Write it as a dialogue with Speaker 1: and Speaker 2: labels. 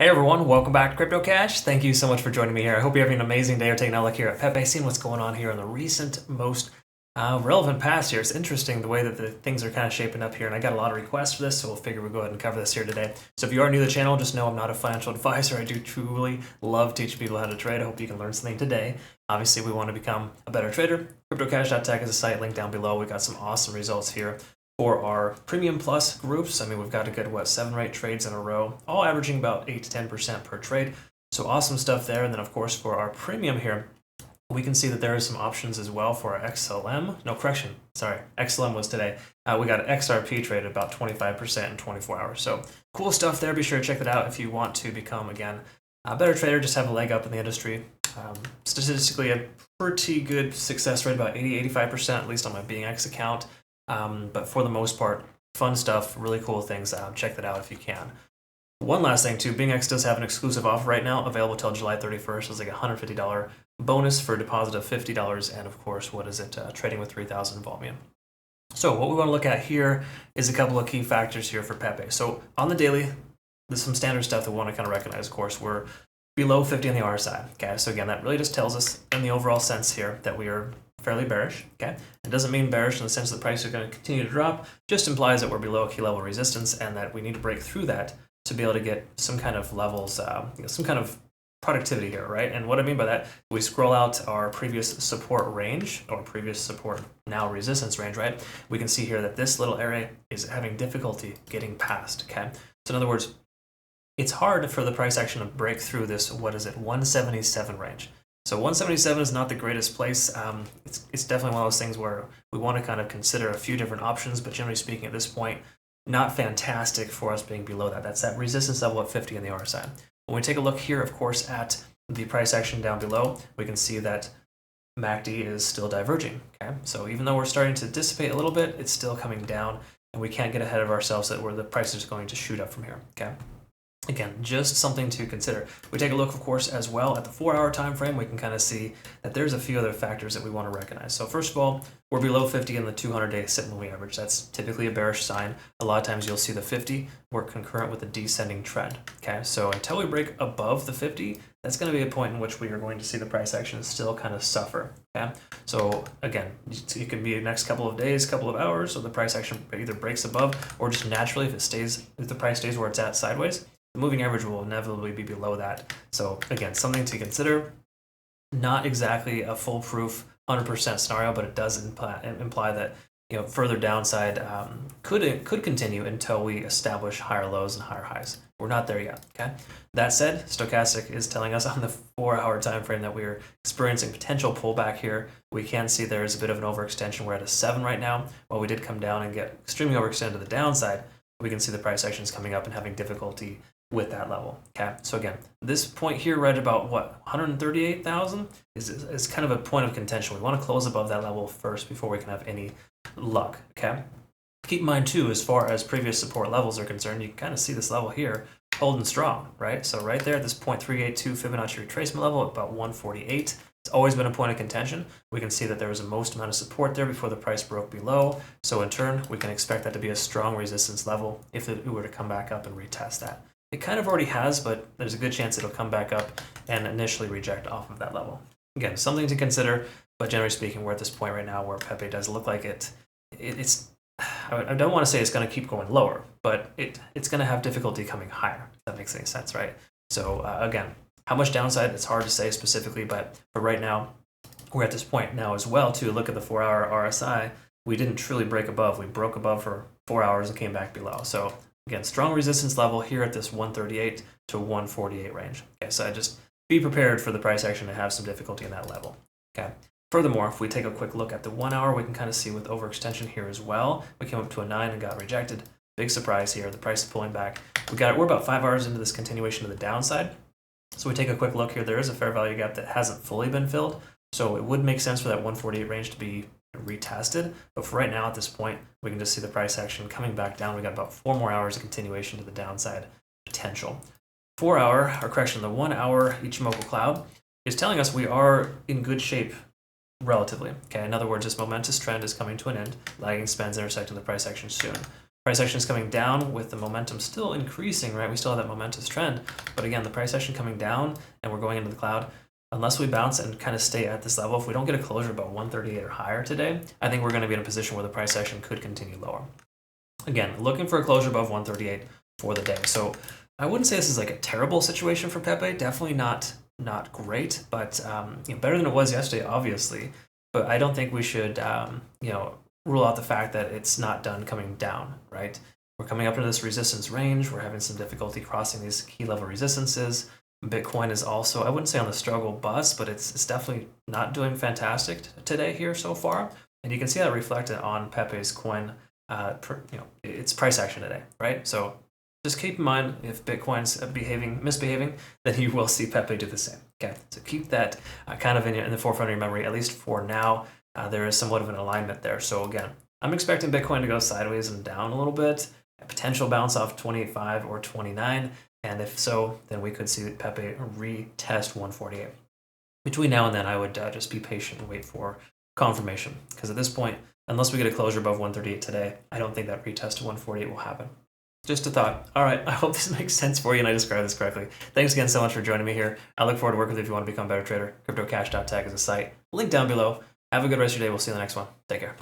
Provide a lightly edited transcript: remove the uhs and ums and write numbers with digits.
Speaker 1: Hey everyone, welcome back to Crypto Cash. Thank you so much for joining me here. I hope you're having an amazing day or taking a look here at Pepe, seeing what's going on here in the recent, most relevant past here. It's interesting the way that the things are kind of shaping up here, and I got a lot of requests for this, so we'll figure we'll go ahead and cover this here today. So if you are new to the channel, just know I'm not a financial advisor. I do truly love teaching people how to trade. I hope you can learn something today. Obviously, we want to become a better trader. CryptoCash.tech is a site linked down below. We got some awesome results here for our Premium Plus groups. I mean, we've got a good, 7 or 8 trades in a row, all averaging about 8 to 10% per trade. So awesome stuff there. And then, of course, for our Premium here, we can see that there are some options as well for our XLM. No, correction. Sorry, XLM was today. We got an XRP trade at about 25% in 24 hours. So cool stuff there. Be sure to check that out if you want to become, again, a better trader, just have a leg up in the industry. Statistically, a pretty good success rate, about 80-85%, at least on my BingX account. But for the most part, fun stuff, really cool things. Check that out if you can. One last thing too, BingX does have an exclusive offer right now, available till July 31st. It's like a $150 bonus for a deposit of $50, and of course, trading with 3,000 volume. So what we want to look at here is a couple of key factors here for Pepe. So on the daily, there's some standard stuff that we want to kind of recognize. Of course, we're below 50 on the RSI. Okay, so again, that really just tells us in the overall sense here that we are fairly bearish. Okay, it doesn't mean bearish in the sense that the price is going to continue to drop. Just implies that we're below a key level resistance and that we need to break through that to be able to get some kind of levels, some kind of productivity here, right? And what I mean by that, we scroll out our previous support range or previous support now resistance range, right? We can see here that this little area is having difficulty getting past. Okay, so in other words, it's hard for the price action to break through this, 177 range. So 177 is not the greatest place. It's definitely one of those things where we want to kind of consider a few different options, but generally speaking at this point, not fantastic for us being below that. That's that resistance level at 50 in the RSI. When we take a look here, of course, at the price action down below, we can see that MACD is still diverging. Okay, so even though we're starting to dissipate a little bit, it's still coming down, and we can't get ahead of ourselves that where the price is going to shoot up from here. Okay. Again, just something to consider. We take a look, of course, as well at the 4-hour time frame. We can kind of see that there's a few other factors that we want to recognize. So first of all, we're below 50 in the 200-day sit moving average. That's typically a bearish sign. A lot of times you'll see the 50 work concurrent with a descending trend. Okay, so until we break above the 50, that's going to be a point in which we are going to see the price action still kind of suffer. Okay, so again, it can be the next couple of days, couple of hours, so the price action either breaks above or just naturally, if the price stays where it's at sideways, the moving average will inevitably be below that. So again, something to consider. Not exactly a foolproof 100% scenario, but it does imply that further downside could continue until we establish higher lows and higher highs. We're not there yet. Okay. That said, Stochastic is telling us on the 4-hour time frame that we're experiencing potential pullback here. We can see there is a bit of an overextension. We're at a 7 right now. While we did come down and get extremely overextended to the downside, we can see the price action is coming up and having difficulty with that level. Okay, so again, this point here right about 138,000 is kind of a point of contention. We want to close above that level first before we can have any luck. Okay, keep in mind too, as far as previous support levels are concerned, you can kind of see this level here holding strong, right? So right there at this 0.382 Fibonacci retracement level at about 148, it's always been a point of contention. We can see that there was a most amount of support there before the price broke below. So in turn, we can expect that to be a strong resistance level if it were to come back up and retest that. It kind of already has, but there's a good chance it'll come back up and initially reject off of that level. Again, something to consider, but generally speaking, we're at this point right now where Pepe does look like I don't want to say it's going to keep going lower, but it's going to have difficulty coming higher, if that makes any sense, right? So again, how much downside, it's hard to say specifically, but for right now, we're at this point now as well to look at the 4-hour RSI. We didn't truly break above. We broke above for 4 hours and came back below. So again, strong resistance level here at this 138 to 148 range. Okay, so just be prepared for the price action to have some difficulty in that level. Okay. Furthermore, if we take a quick look at the 1 hour, we can kind of see with overextension here as well. We came up to a 9 and got rejected. Big surprise here. The price is pulling back. We're about 5 hours into this continuation to the downside. So we take a quick look here. There is a fair value gap that hasn't fully been filled. So it would make sense for that 148 range to be retested, but for right now at this point we can just see the price action coming back down. We got about 4 more hours of continuation to the downside potential. 4-hour, or correction, the 1 hour Ichimoku cloud is telling us we are in good shape relatively. Okay, in other words, this momentous trend is coming to an end. Lagging spans intersecting the price action soon. Price action is coming down with the momentum still increasing, right? We still have that momentous trend. But again, the price action coming down and we're going into the cloud. Unless we bounce and kind of stay at this level, if we don't get a closure about 138 or higher today, I think we're going to be in a position where the price action could continue lower. Again, looking for a closure above 138 for the day. So I wouldn't say this is like a terrible situation for Pepe. Definitely not great, but better than it was yesterday, obviously. But I don't think we should rule out the fact that it's not done coming down, right? We're coming up into this resistance range. We're having some difficulty crossing these key level resistances. Bitcoin is also, I wouldn't say on the struggle bus, but it's definitely not doing fantastic today here so far. And you can see that reflected on Pepe's coin, its price action today, right? So just keep in mind, if Bitcoin's misbehaving, then you will see Pepe do the same. Okay, so keep that kind of in the forefront of your memory, at least for now. There is somewhat of an alignment there. So again, I'm expecting Bitcoin to go sideways and down a little bit, a potential bounce off 28.5 or 29. And if so, then we could see Pepe retest 148. Between now and then, I would just be patient and wait for confirmation. Because at this point, unless we get a closure above 138 today, I don't think that retest to 148 will happen. Just a thought. All right, I hope this makes sense for you and I described this correctly. Thanks again so much for joining me here. I look forward to working with you if you want to become a better trader. CryptoCash.tech is a site. Link down below. Have a good rest of your day. We'll see you in the next one. Take care.